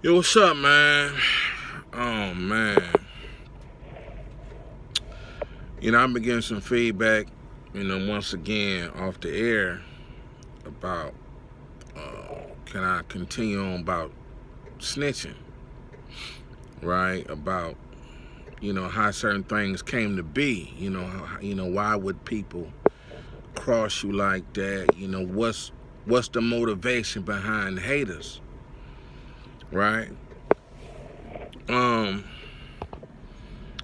Yo, what's up, man? Oh, man. I've been getting some feedback, once again off the air about can I continue on about snitching, right? About, how certain things came to be. Why would people cross you like that? What's the motivation behind haters, right? Um,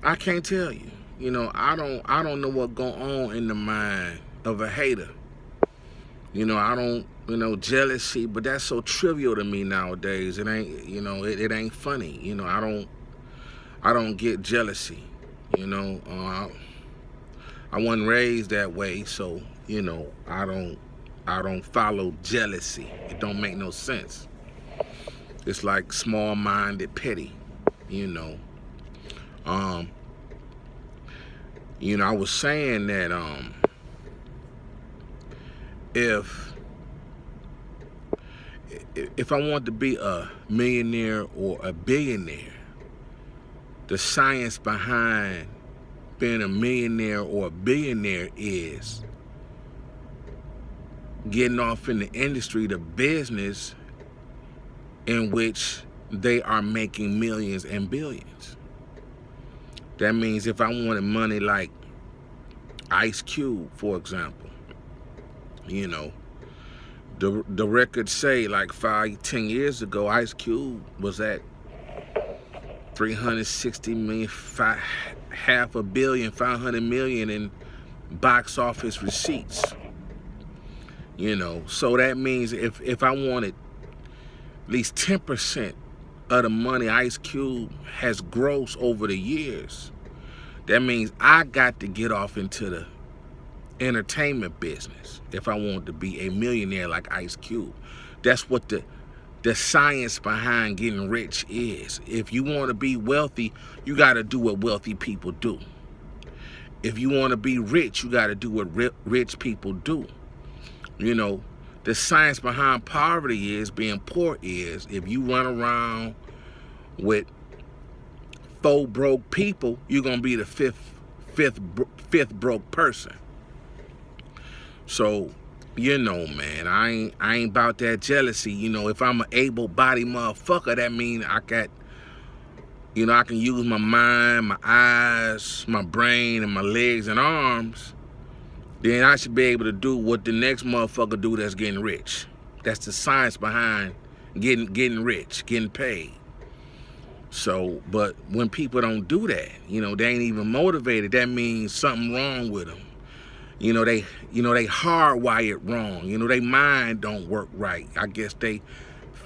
I can't tell you. I don't know what going on in the mind of a hater. I don't, jealousy, but that's so trivial to me nowadays. It ain't, it ain't funny. I don't get jealousy. You know, uh, I wasn't raised that way, so I don't follow jealousy. It don't make no sense. It's like small-minded, petty. You know, um, I was saying that if if I want to be a millionaire or a billionaire, the science behind being a millionaire or a billionaire is getting off in the industry, the business in which they are making millions and billions. That means if I wanted money like Ice Cube, for example, you know, the records say like 5, 10 years ago, Ice Cube was at 360 million, half a billion, 500 million in box office receipts. So that means if I wanted at least 10% of the money Ice Cube has grossed over the years, that means I got to get off into the entertainment business if I want to be a millionaire like Ice Cube. That's what the science behind getting rich is. If you want to be wealthy, you got to do what wealthy people do. If you want to be rich, you got to do what rich people do. The science behind poverty is being poor is if you run around with four broke people, you're gonna be the fifth broke person. So, man, I ain't about that jealousy. If I'm an able-bodied motherfucker, that means I can use my mind, my eyes, my brain, and my legs and arms. Then I should be able to do what the next motherfucker do that's getting rich. That's the science behind getting rich, getting paid. So, but when people don't do that, they ain't even motivated. That means something wrong with them. They hardwired wrong. They mind don't work right. I guess they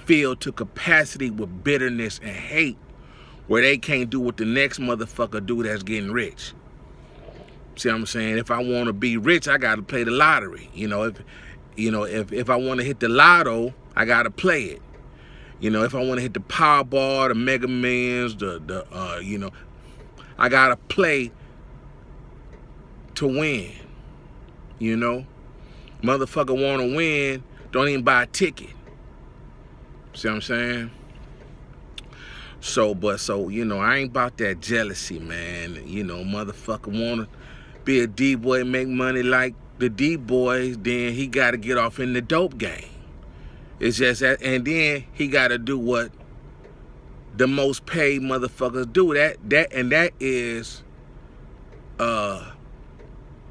filled to capacity with bitterness and hate, where they can't do what the next motherfucker do that's getting rich. See what I'm saying? If I want to be rich, I got to play the lottery. If I want to hit the lotto, I got to play it. If I want to hit the Powerball, the Mega Millions, I got to play to win. Motherfucker want to win, don't even buy a ticket. See what I'm saying? So, I ain't about that jealousy, man. Motherfucker want to be a D-boy, make money like the D-boys, then he got to get off in the dope game. It's just that, and then he got to do what the most paid motherfuckers do. That is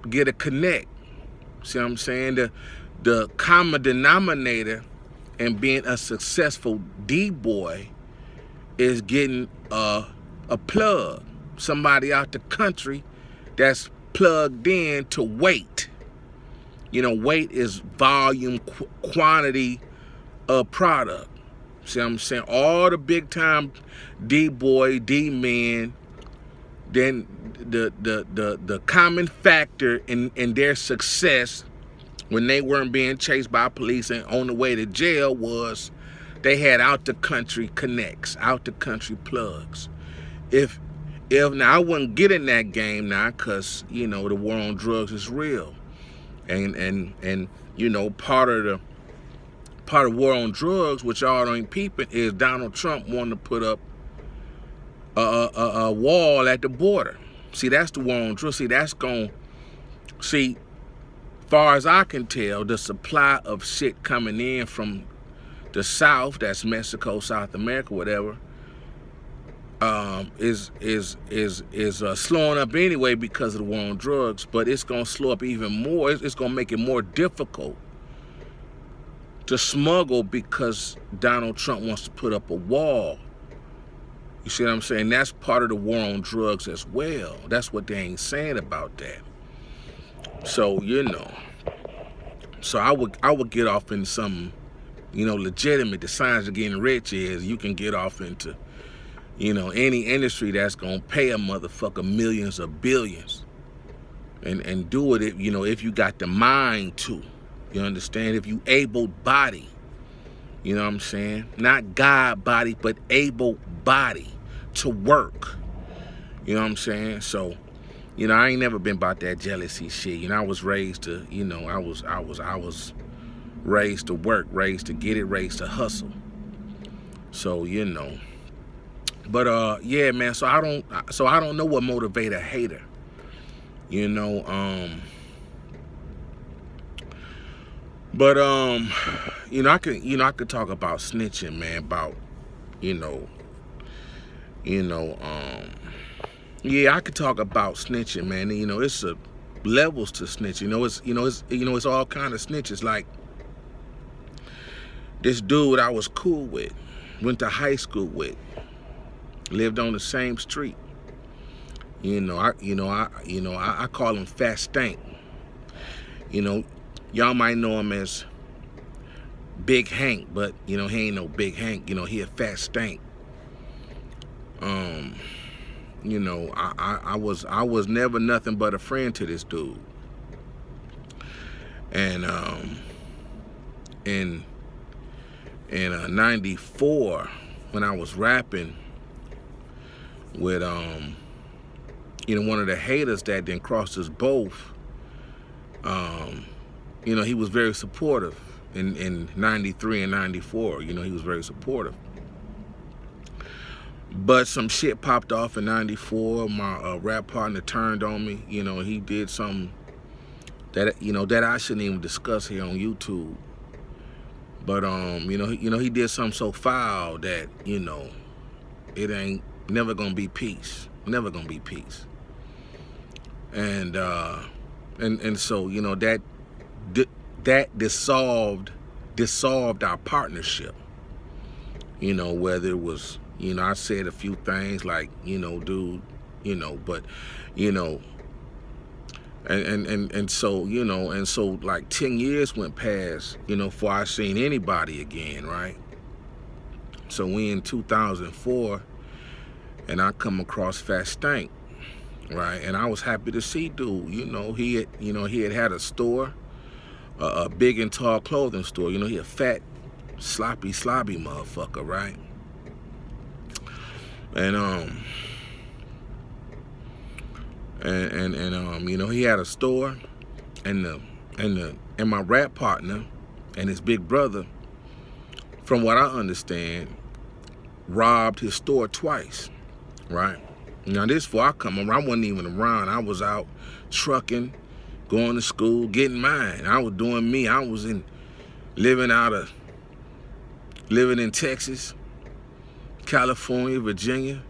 get a connect. See what I'm saying? The common denominator in being a successful D-boy is getting a plug, somebody out the country that's plugged in to weight. Weight is volume, quantity of product. See what I'm saying? All the big time D-boy, D-men, then the common factor in their success when they weren't being chased by police and on the way to jail was they had out the country connects, out the country plugs. If now I wouldn't get in that game now, cause the war on drugs is real, and part part of war on drugs, which y'all ain't peeping, is Donald Trump wanting to put up a wall at the border. See, that's the war on drugs. See, that's going, see, far as I can tell, the supply of shit coming in from the South, that's Mexico, South America, whatever, is slowing up anyway because of the war on drugs. But it's gonna slow up even more. It's gonna make it more difficult to smuggle because Donald Trump wants to put up a wall. You see what I'm saying? That's part of the war on drugs as well. That's what they ain't saying about that. So, you know, so I would get off into something, you know, legitimate. The signs of getting rich is you can get off into, you know, any industry that's gonna pay a motherfucker millions or billions, and do it, you know, if you got the mind to. You understand? If you able body, you know what I'm saying? Not God body, but able body to work. You know what I'm saying? So, you know, I ain't never been about that jealousy shit. You know, I was raised to, you know, I was raised to work, raised to get it, raised to hustle. So, you know. But yeah, man, so I don't know what motivate a hater. You know, but you know, I could talk about snitching, man, about, yeah, I could talk about snitching, man. You know, it's levels to snitching. It's all kind of snitches. Like this dude I was cool with, went to high school with, lived on the same street. I call him Fat Stank. You know, y'all might know him as Big Hank, but you know, he ain't no Big Hank. You know, he a Fat Stank. You know, I was never nothing but a friend to this dude. And in '94, when I was rapping with one of the haters that then crossed us both, you know, he was very supportive in '93 and '94. You know, he was very supportive. But some shit popped off in '94. My rap partner turned on me. You know, he did something that that I shouldn't even discuss here on YouTube. But he did something so foul that, you know, it ain't never gonna be peace. Never gonna be peace. And so, you know, that dissolved our partnership. You know, whether it was, you know, I said a few things like, you know, dude, you know, but, you know, and so, you know, and so like 10 years went past, you know, before I seen anybody again, right? So we in 2004, and I come across Fat Stank, right? And I was happy to see dude. You know, he had a store, a big and tall clothing store. You know, he a fat, sloppy motherfucker, right? And you know, he had a store, and my rap partner and his big brother, from what I understand, robbed his store twice, right? Now this before I come around, I wasn't even around. I was out trucking, going to school, getting mine. I was doing me. I was living in Texas, California, Virginia,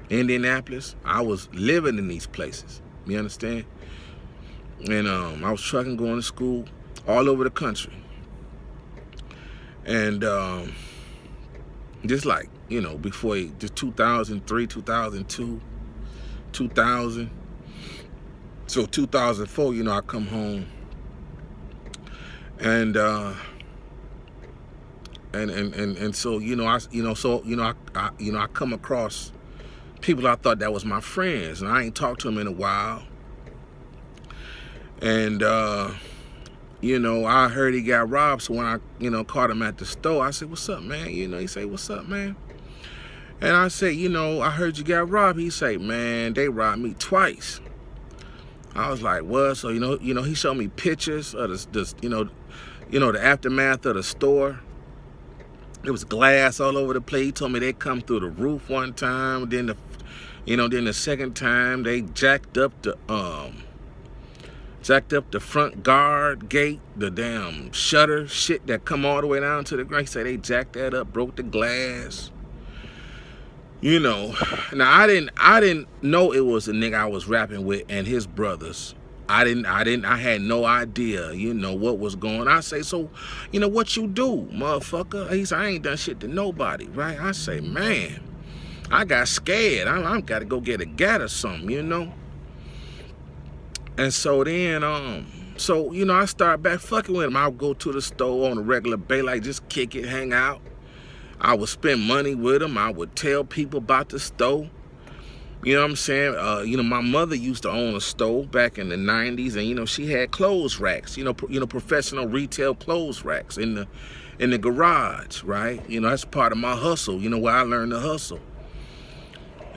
Indianapolis. I was living in these places. You understand? And I was trucking, going to school all over the country. And just like, you know, before just 2003, 2002, 2000. So 2004, you know, I come home and so, you know, I come across people I thought that was my friends, and I ain't talked to them in a while. And you know, I heard he got robbed, so when I, you know, caught him at the store, I said, "What's up, man?" You know, he say, "What's up, man?" And I said, "You know, I heard you got robbed." He say, "Man, they robbed me twice." I was like, "What?" So you know, he showed me pictures of the aftermath of the store. There was glass all over the place. He told me they come through the roof one time. Then then the second time they jacked up the front guard gate, the damn shutter shit that come all the way down to the ground. He said they jacked that up, broke the glass. Now I didn't know it was a nigga I was rapping with and his brothers. I had no idea, what was going on. I say, so, what you do, motherfucker? He said, I ain't done shit to nobody, right? I say, man, I got scared. I got to go get a gat or something, And so then, I start back fucking with him. I would go to the store on a regular basis, like just kick it, hang out. I would spend money with him. I would tell people about the store. You know what I'm saying? My mother used to own a store back in the 90s, and she had clothes racks. Professional retail clothes racks in the garage, right? That's part of my hustle. Where I learned to hustle.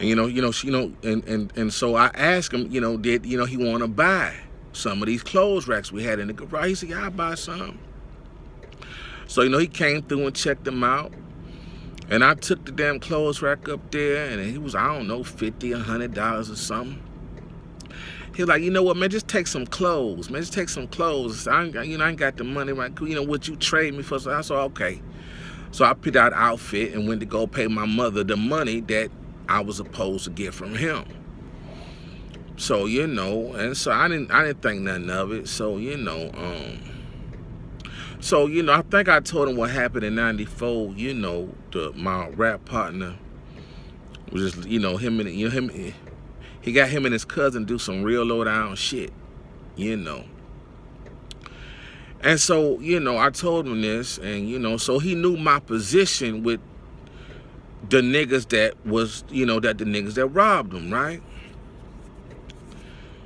And so I asked him, did he want to buy some of these clothes racks we had in the garage? He said, yeah, I'll buy some. So he came through and checked them out. And I took the damn clothes rack up there, and he was, I don't know, $50, $100 or something. He was like, you know what, man, just take some clothes, man, just take some clothes. I ain't got the money, right? Would you trade me for something? I said, okay. So I picked out an outfit and went to go pay my mother the money that I was supposed to get from him. So, and so I didn't think nothing of it. So, I think I told him what happened in '94. My rap partner was just, he got him and his cousin do some real low down shit, And so, I told him this, and so he knew my position with the niggas that was, the niggas that robbed him, right?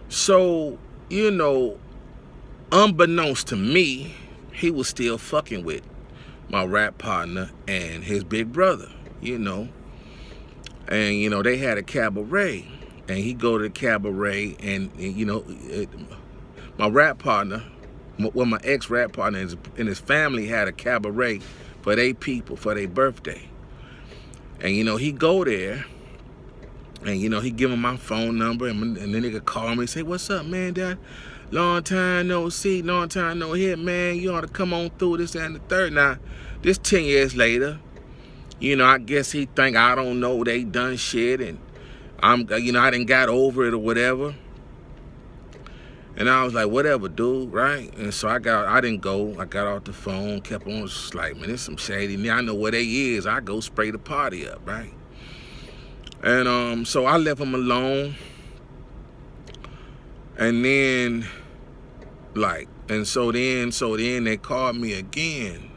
So, unbeknownst to me, he was still fucking with my rap partner and his big brother, And, they had a cabaret. And he go to the cabaret and my rap partner, my ex-rap partner and his family had a cabaret for their people, for their birthday. And, he go there and, he give him my phone number and the nigga call me and say, what's up, man, Dad? Long time no see, long time no hear, man. You ought to come on through this and the third. Now, this 10 years later, I guess he think I don't know they done shit and I done got over it or whatever. And I was like, whatever, dude, right? And so I didn't go. I got off the phone, kept on, just like, man, there's some shady. I know where they is. I go spray the party up, right? And so I left him alone. And then, so then they called me again.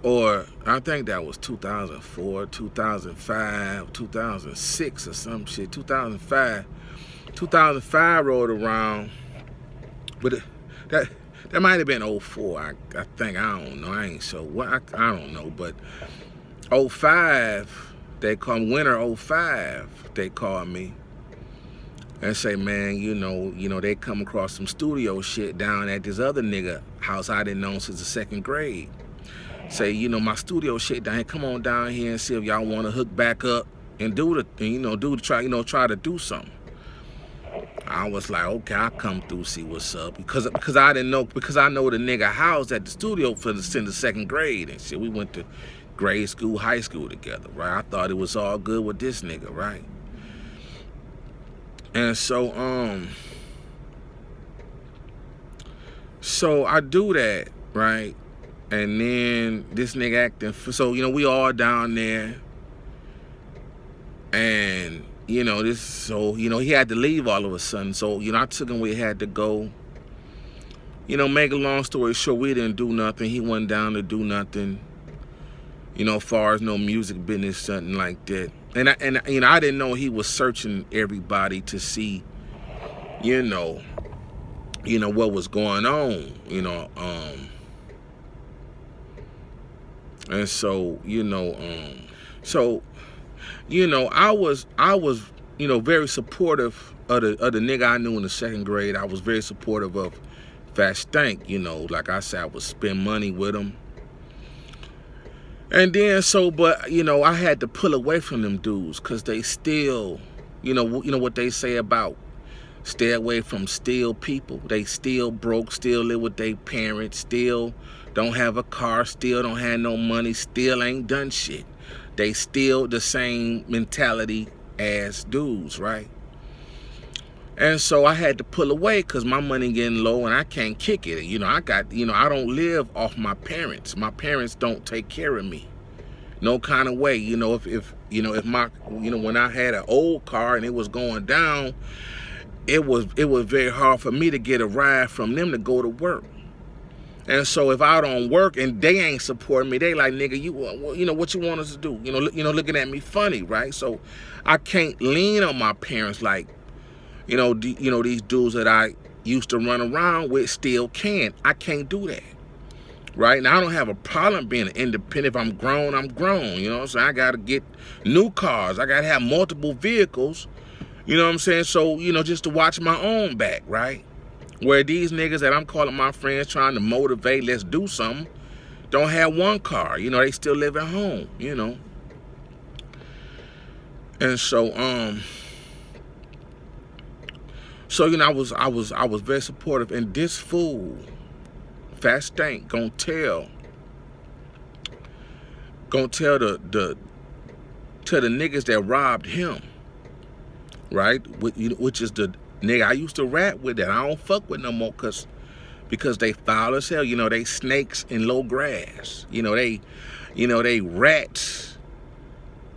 Or I think that was 2004, 2005, 2006 or some shit. 2005 rolled around, but that might have been 04. I think, I don't know. I ain't sure. I don't know, but 05, they called winter 05. They called me. And say, man, they come across some studio shit down at this other nigga house I didn't know since the second grade. Say, my studio shit down here, come on down here and see if y'all want to hook back up and try to do something. I was like, okay, I'll come through, see what's up. Because I didn't know, because I know the nigga house at the studio since the second grade and shit. We went to grade school, high school together, right? I thought it was all good with this nigga, right? And so I do that, right? And then this nigga acting, so, we all down there. And, he had to leave all of a sudden. So, I took him where he had to go. Make a long story short, we didn't do nothing. He went down to do nothing. As far as no music business, something like that. And I didn't know he was searching everybody to see, what was going on, and so, I was, very supportive of the nigga I knew in the second grade. I was very supportive of Fat Stank, like I said, I would spend money with him. And then so, but you know, I had to pull away from them dudes because they still, you know what they say about stay away from still people. They still broke, still live with their parents, still don't have a car, still don't have no money, still ain't done shit. They still the same mentality as dudes, right? And so I had to pull away because my money getting low and I can't kick it. You know, I don't live off my parents. My parents don't take care of me. No kind of way. You know, if my, when I had an old car and it was going down, it was very hard for me to get a ride from them to go to work. And so if I don't work and they ain't supporting me, they like, nigga, what you want us to do? Looking at me funny, right? So I can't lean on my parents like, these dudes that I used to run around with still can. I can't do that, right? Now I don't have a problem being independent. If I'm grown, I'm grown. You know what I'm saying? I gotta get new cars. I gotta have multiple vehicles. You know what I'm saying? So, just to watch my own back, right? Where these niggas that I'm calling my friends trying to motivate, let's do something, don't have one car. They still live at home, And so, I was very supportive. And this fool, Fat Stank, gonna tell the niggas that robbed him, right? Which is the nigga I used to rap with that I don't fuck with no more because they foul as hell. They snakes in low grass. They rats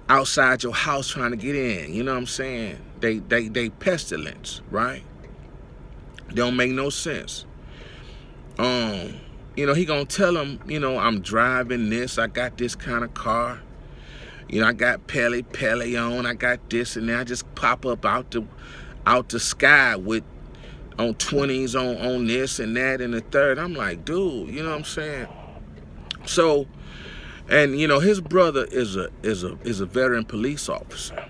outside your house trying to get in. You know what I'm saying? They pestilence, right? They don't make no sense. He gonna tell them, I'm driving this, I got this kind of car. I got Pele on, I got this and that. I just pop up out the sky with on 20s on this and that and the third. I'm like, dude, you know what I'm saying? So, and his brother is a veteran police officer.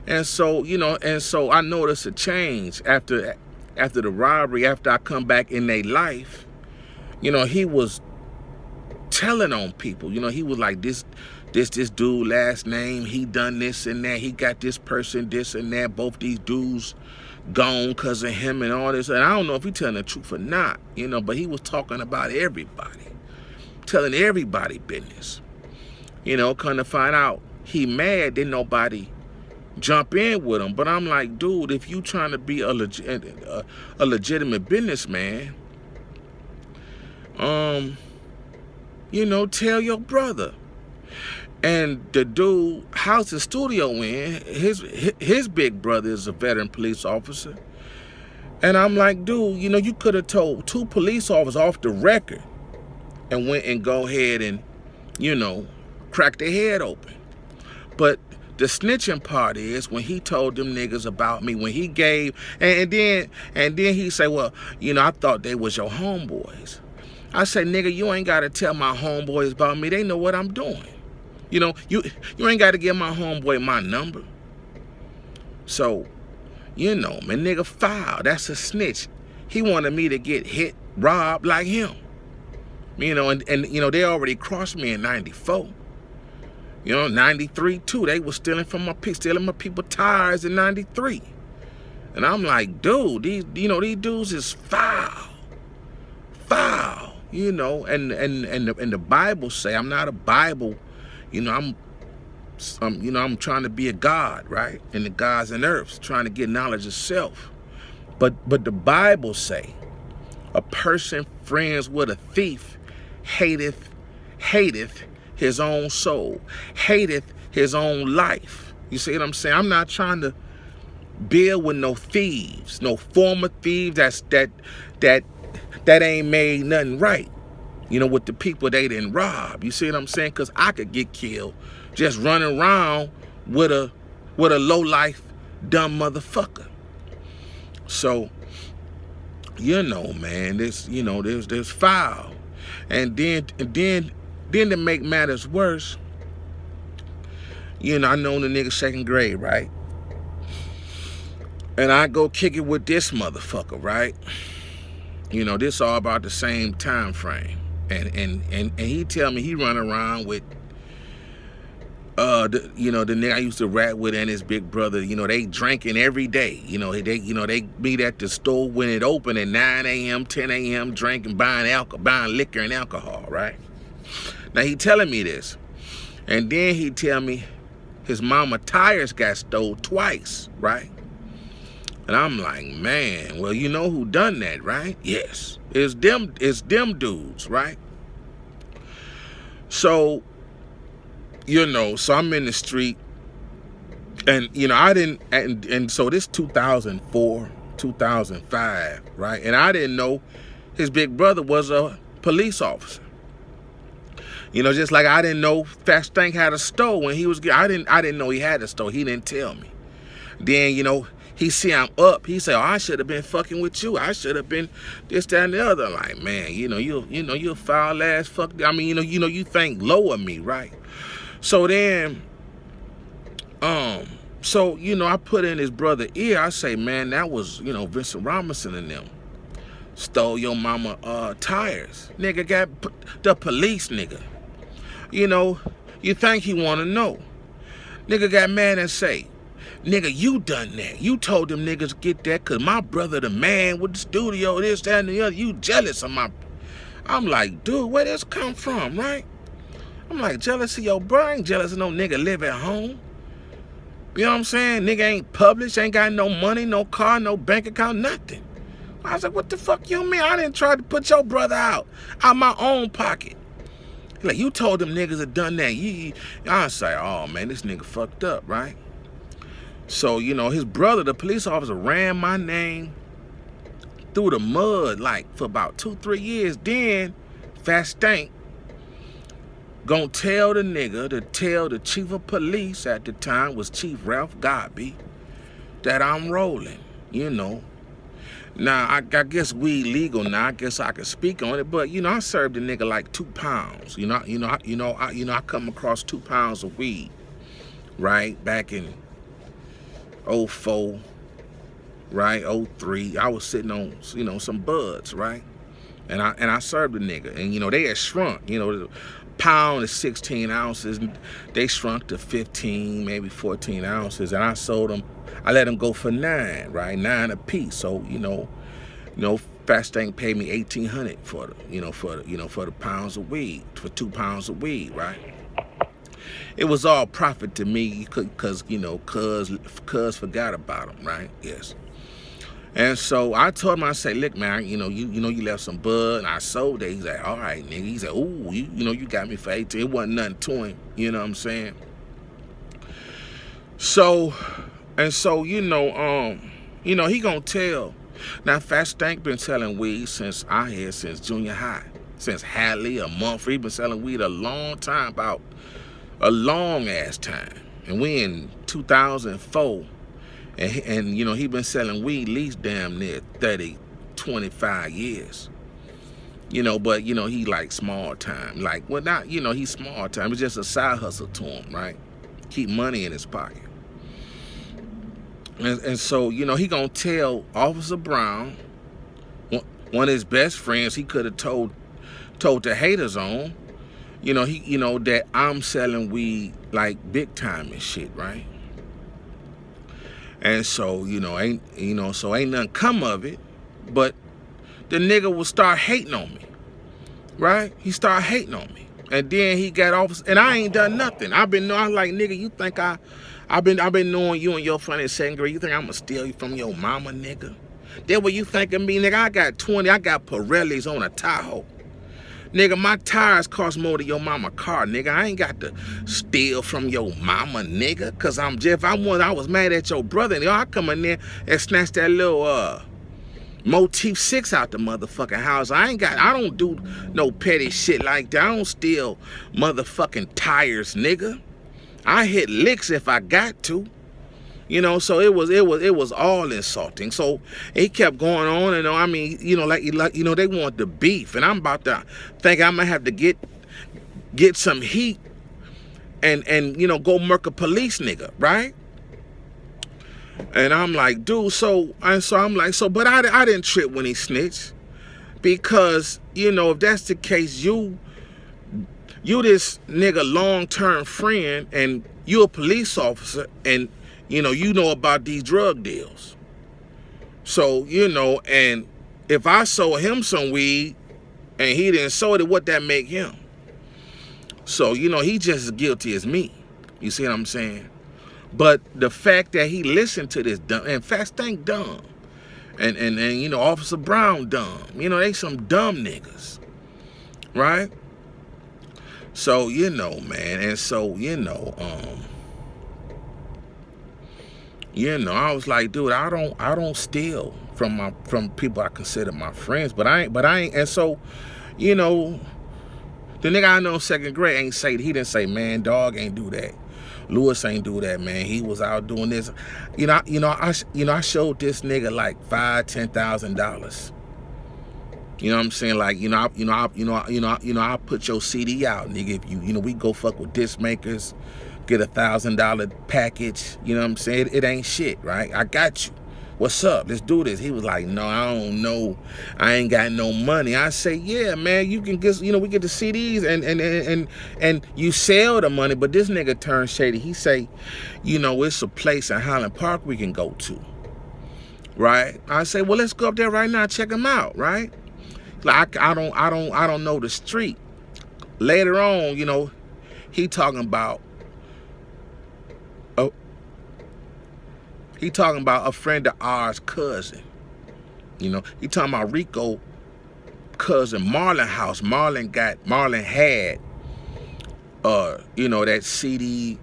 And so, I noticed a change after the robbery, after I come back in their life. He was telling on people. He was like, this dude last name, he done this and that, he got this person, this and that, both these dudes gone because of him and all this. And I don't know if he telling the truth or not, but he was talking about everybody, telling everybody business. Come to find out, he mad, didn't nobody jump in with him. But I'm like, dude, if you trying to be a legitimate businessman, tell your brother. And the dude house the studio in, his big brother is a veteran police officer. And I'm like, dude, you could have told 2 police officers off the record and went and go ahead and, crack their head open. But the snitching part is when he told them niggas about me, when he gave, and then he say, well, I thought they was your homeboys. I say, nigga, you ain't got to tell my homeboys about me. They know what I'm doing. You ain't got to give my homeboy my number. So, man, nigga foul. That's a snitch. He wanted me to get hit, robbed like him. And they already crossed me in 94. 93 too. They was stealing my people tires in 93. And I'm like, dude, these dudes is foul. And the Bible say, I'm not a Bible, I'm trying to be a God, right? And the gods and earths, trying to get knowledge of self. But the Bible say, a person friends with a thief hateth his own soul, hateth his own life. You see what I'm saying? I'm not trying to build with no thieves, no former thieves that ain't made nothing right, with the people they didn't rob. You see what I'm saying? Because I could get killed just running around with a low life dumb motherfucker. So, man, there's foul. And then to make matters worse, I know the nigga 2nd grade, right? And I go kick it with this motherfucker, right? This all about the same time frame. And he tell me he run around with the nigga I used to rap with and his big brother. They drinking every day. They meet at the store when it open at 9 a.m., 10 a.m. drinking, buying liquor and alcohol, right? Now he telling me this. And then he tell me his mama tires got stole twice, right? And I'm like, man, well, you know who done that, right? Yes. It's them dudes, right? So, so I'm in the street, and I didn't, and so this 2004, 2005, right? And I didn't know his big brother was a police officer. Just like I didn't know Fast Stank had a store when he was. I didn't know he had a store. He didn't tell me. Then he see I'm up. He say, "Oh, I should have been fucking with you. I should have been this, that, and the other." Like, man, you foul ass fuck. I mean, you think low of me, right? So then, I put in his brother ear. I say, man, that was, Vincent Robinson and them stole your mama tires. Nigga got the police, nigga. You think he want to know. Nigga got mad and say, nigga, you done that. You told them niggas get that because my brother the man with the studio, this, that, and the other. You jealous of my... I'm like, dude, where this come from, right? I'm like, jealous of your bro. I ain't jealous of no nigga live at home. You know what I'm saying? Nigga ain't published, ain't got no money, no car, no bank account, nothing. I was like, what the fuck you mean? I didn't try to put your brother out my own pocket. Like, you told them niggas had done that. I was like, oh, man, this nigga fucked up, right? So, his brother, the police officer, ran my name through the mud, like, for about 2-3 years. Then, Fast Stank gonna tell the nigga to tell the chief of police at the time, was Chief Ralph Godby, that I'm rolling, Now, I guess weed legal now. I guess I can speak on it, but I served a nigga like 2 pounds. I come across 2 pounds of weed, right? Back in 04, right? 03. I was sitting on, some buds, right? And I served the nigga, and they had shrunk. The pound is 16 ounces. They shrunk to 15, maybe 14 ounces, and I sold them. I let them go for 9, right? 9 a piece. So Fast Stank paid me $1,800 for the pounds of weed, for 2 pounds of weed, right? It was all profit to me, cause cuz forgot about them, right? Yes. And so I told him, I said, look, man, you left some bud, and I sold it. He's like, all right, nigga. He said, ooh, you got me for 18. It wasn't nothing to him, you know what I'm saying? So, he gonna tell. Now, Fast Stank been selling weed since junior high, since Hadley, a month. He been selling weed a long time, about a long ass time. And we in 2004. And he been selling weed at least damn near 30, 25 years. But, he like small time. Like, well, not, he's small time. It's just a side hustle to him, right? Keep money in his pocket. And so, he gonna tell Officer Brown, one of his best friends, he could have told the haters on, that I'm selling weed like big time and shit, right? And so, ain't nothing come of it, but the nigga will start hating on me, right? He started hating on me. And then he got off, and I ain't done nothing. I'm like, nigga, you think I've been knowing you in your front in 2nd grade. You think I'm gonna steal you from your mama, nigga? That what you think of me, nigga? I got Pirellis on a Tahoe. Nigga, my tires cost more than your mama car, nigga. I ain't got to steal from your mama, nigga. Cause I was mad at your brother. And I come in there and snatch that little Motif 6 out the motherfucking house. I don't do no petty shit like that. I don't steal motherfucking tires, nigga. I hit licks if I got to. So it was all insulting. So he kept going on, and I mean, they want the beef, and I'm about to think I'm gonna have to get some heat and go murk a police nigga, right? And I'm like, dude, but I didn't trip when he snitched. Because, you know, if that's the case, you this nigga long-term friend, and you a police officer, and you know about these drug deals. So, and if I sold him some weed and he didn't sold it, what that make him? So, he just as guilty as me. You see what I'm saying? But the fact that he listened to this dumb, and Fast Tank dumb, and Officer Brown dumb, they some dumb niggas, right? So, man, and so, I was like, dude, I don't steal from people I consider my friends, but I ain't, and so, the nigga I know in second grade he didn't say, man, dog ain't do that. Lewis ain't do that, man. He was out doing this. I showed this nigga like $5,000-$10,000. You know what I'm saying? Like, I put your CD out, nigga. If we go fuck with disc makers, get $1,000 package. You know what I'm saying? It ain't shit, right? I got you. What's up? Let's do this. He was like, no, I don't know. I ain't got no money. I say, yeah, man, you can get, we get the CDs and you sell the money. But this nigga turned shady. He say, it's a place in Highland Park we can go to, right? I say, well, let's go up there right now, check them out, right? Like, I don't know the street. Later on, he talking about a friend of ours' cousin. He talking about Rico cousin Marlon house. Marlon had that CD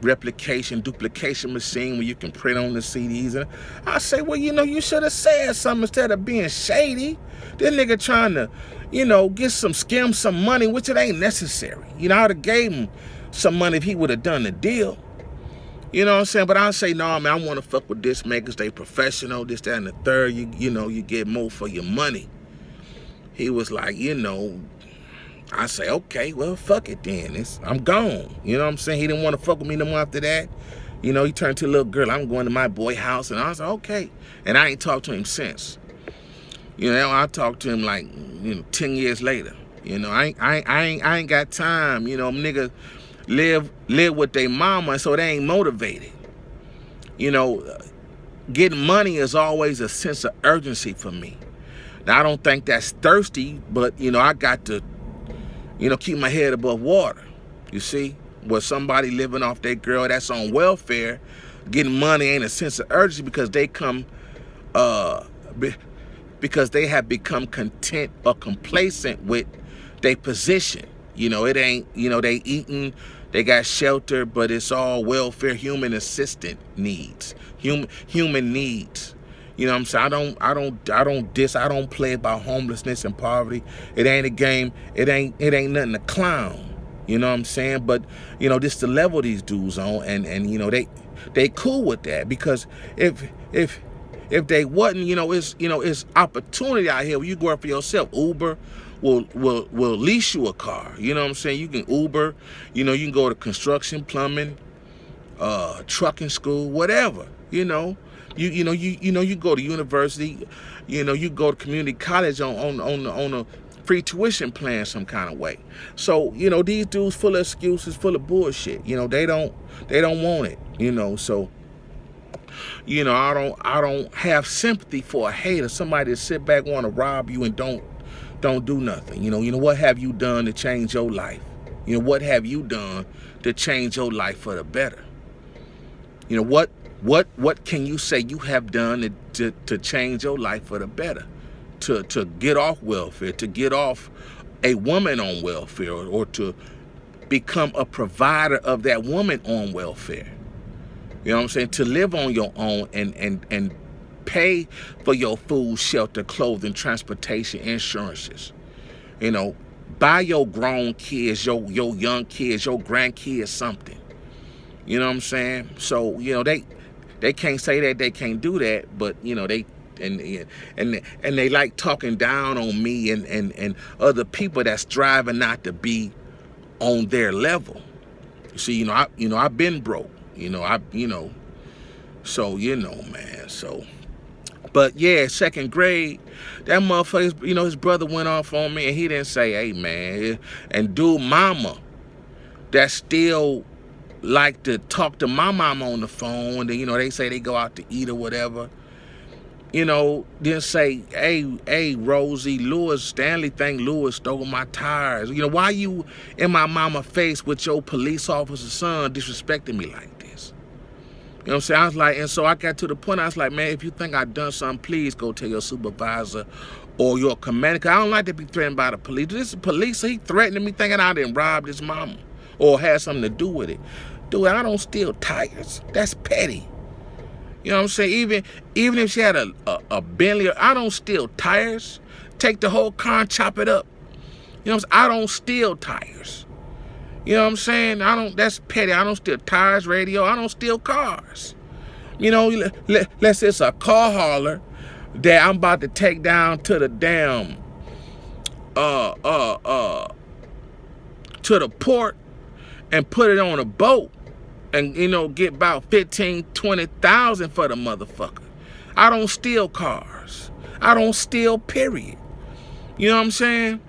duplication machine where you can print on the CDs. And I say, well, you should have said something instead of being shady. This nigga trying to, skim some money, which it ain't necessary. I'd have gave him some money if he would have done the deal. You know what I'm saying? But I say, no, man, I want to fuck with disc makers. They professional, this, that, and the third. You get more for your money. He was like, I say, okay, well, fuck it then. I'm gone. You know what I'm saying? He didn't want to fuck with me no more after that. He turned to a little girl. I'm going to my boy house. And I was like, okay. And I ain't talked to him since. I talked to him like, 10 years later. I ain't got time. Nigga live with their mama, so they ain't motivated. Getting money is always a sense of urgency for me. Now, I don't think that's thirsty, but, I got to, keep my head above water. You see? Where somebody living off their girl that's on welfare, getting money ain't a sense of urgency because they have become content or complacent with their position. It ain't, they eating, they got shelter, but it's all welfare, human assistant needs, human needs. You know what I'm saying? I don't play about homelessness and poverty. It ain't a game. It ain't nothing to clown. You know what I'm saying? But this the level these dudes on, and they cool with that, because if they wasn't, it's opportunity out here where you go out for yourself. Uber will lease you a car. You know what I'm saying? You can Uber. You can go to construction, plumbing, trucking school, whatever. You go to university. You go to community college on a free tuition plan some kind of way. So these dudes full of excuses, full of bullshit. They don't want it. So. I don't have sympathy for a hater, somebody that sit back, want to rob you and don't do nothing. What have you done to change your life? What have you done to change your life for the better? What can you say you have done to change your life for the better? To get off welfare, to get off a woman on welfare, or to become a provider of that woman on welfare. You know what I'm saying? To live on your own and pay for your food, shelter, clothing, transportation, insurances. Buy your grown kids, your young kids, your grandkids something. You know what I'm saying? So, they can't say that they can't do that, but they and they like talking down on me and other people that's striving not to be on their level. You see, I've been broke. So, man, so But yeah, second grade, that motherfucker, his brother went off on me and he didn't say, hey man. And dude, mama, that still like to talk to my mama on the phone. And then, they say they go out to eat or whatever. Then say, hey, Rosie, Stanley think Lewis stole my tires. Why you in my mama face with your police officer's son disrespecting me like this? You know what I'm saying? I was like, and so I got to the point, I was like, man, if you think I've done something, please go tell your supervisor or your commander. 'Cause I don't like to be threatened by the police. This is police, so he threatening me thinking I didn't rob his mama or had something to do with it. Dude, I don't steal tires. That's petty. You know what I'm saying? Even if she had a Bentley, I don't steal tires. Take the whole car and chop it up. You know what I'm saying? I don't steal tires. You know what I'm saying? That's petty. I don't steal tires, radio. I don't steal cars. Let's say it's a car hauler that I'm about to take down to the damn, to the port and put it on a boat. And, get about 15, 20,000 for the motherfucker. I don't steal cars. I don't steal, period. You know what I'm saying?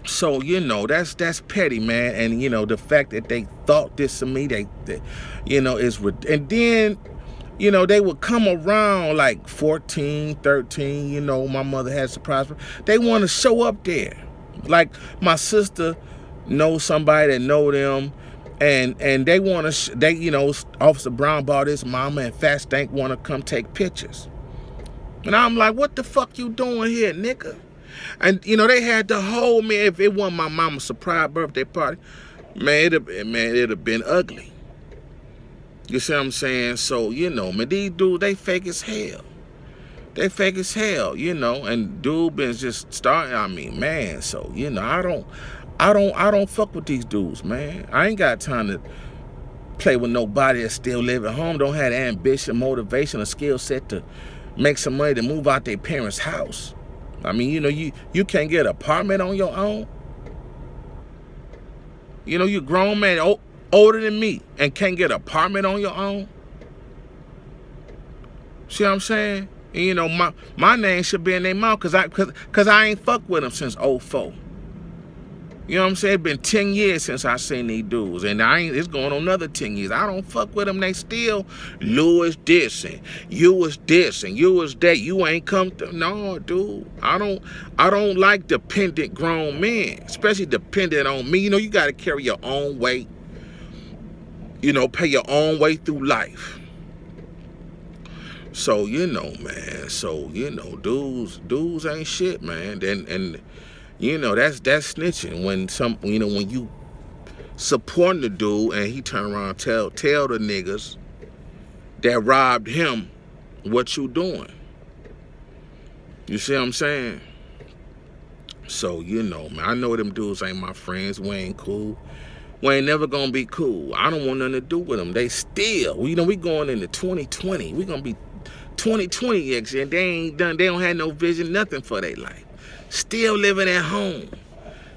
So, that's petty, man. And, the fact that they thought this of me, is, and then, they would come around like 14, 13, my mother had a surprise. They want to show up there. Like my sister knows somebody that know them. And they want to, Officer Brown bought his mama and Fat Stank want to come take pictures. And I'm like, what the fuck you doing here, nigga? And, they had to hold me. If it wasn't my mama's surprise birthday party, man, it'd have been ugly. You see what I'm saying? So, man, these dudes, they fake as hell. They fake as hell, and dude been just starting, man, so, I don't fuck with these dudes, man. I ain't got time to play with nobody that's still living home, don't have the ambition, motivation, or skill set to make some money to move out their parents' house. You can't get an apartment on your own. You a grown man older than me and can't get an apartment on your own. See what I'm saying? And, my name should be in their mouth because I ain't fuck with them since '04. You know what I'm saying? It's been 10 years since I seen these dudes. And it's going on another 10 years. I don't fuck with them. They still, Lewis this and you was this and you was that. You ain't come to, no, dude. I don't like dependent grown men, especially dependent on me. You got to carry your own weight. Pay your own way through life. So, man. So, dudes ain't shit, man. And that's snitching when you supporting the dude and he turn around and tell the niggas that robbed him what you doing. You see what I'm saying? So, man, I know them dudes ain't my friends. We ain't cool. We ain't never gonna be cool. I don't want nothing to do with them. They still, we going into 2020. We gonna be 2020 next year. They don't have no vision, nothing for their life. Still living at home.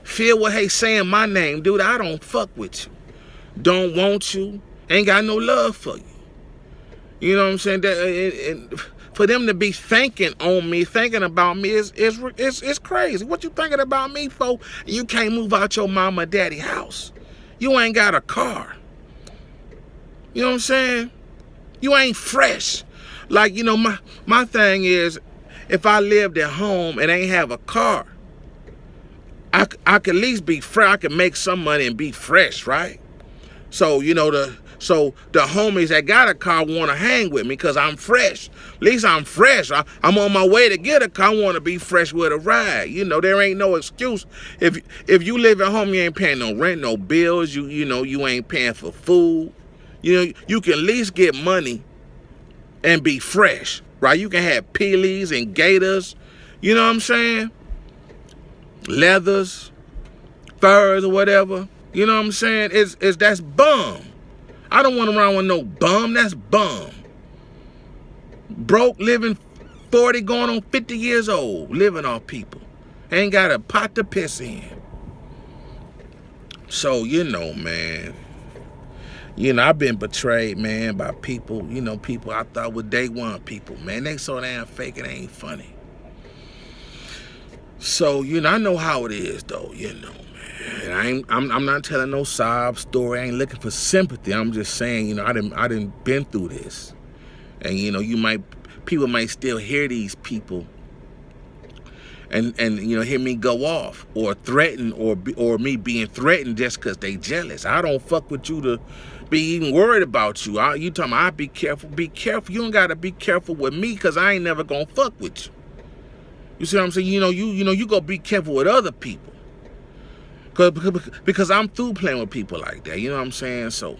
Feel what hey saying my name, dude. I don't fuck with you. Don't want you. Ain't got no love for you. You know what I'm saying? For them to be thinking on me, thinking about me is crazy. What you thinking about me for? You can't move out your mama and daddy house. You ain't got a car. You know what I'm saying? You ain't fresh. Like, my thing is, if I lived at home and ain't have a car, I could at least be fresh. I could make some money and be fresh, right? So, the homies that got a car want to hang with me because I'm fresh. At least I'm fresh. I'm on my way to get a car. I want to be fresh with a ride. There ain't no excuse. If you live at home, you ain't paying no rent, no bills. You ain't paying for food. You can at least get money and be fresh. Right, you can have peelies and gators, you know what I'm saying? Leathers, furs or whatever, you know what I'm saying? That's bum. I don't want to run with no bum, that's bum. Broke, living 40, going on 50 years old, living off people. Ain't got a pot to piss in. So, man, You know, I've been betrayed, man, by people, you know, people I thought were day one people, man. They so damn fake, it ain't funny. So, you know, I know how it is, though, you know, man. I'm not telling no sob story. I ain't looking for sympathy. I'm just saying, you know, I didn't been through this. And, you know, people might still hear these people and you know, hear me go off or threaten or me being threatened just because they jealous. I don't fuck with you to be even worried about you. You talking about, be careful. Be careful. You don't got to be careful with me because I ain't never going to fuck with you. You see what I'm saying? You know, you go be careful with other people. Because I'm through playing with people like that. You know what I'm saying? So,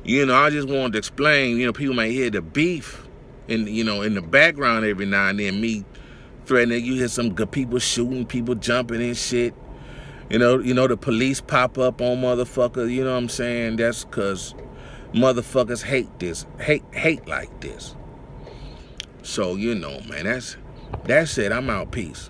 you know, I just wanted to explain, you know, people might hear the beef in, you know, in the background every now and then, me threatening. You hear some good people shooting, people jumping and shit. You know, the police pop up on motherfuckers. You know what I'm saying? That's because motherfuckers hate this, hate like this. So, you know, man, that's it. I'm out. Peace.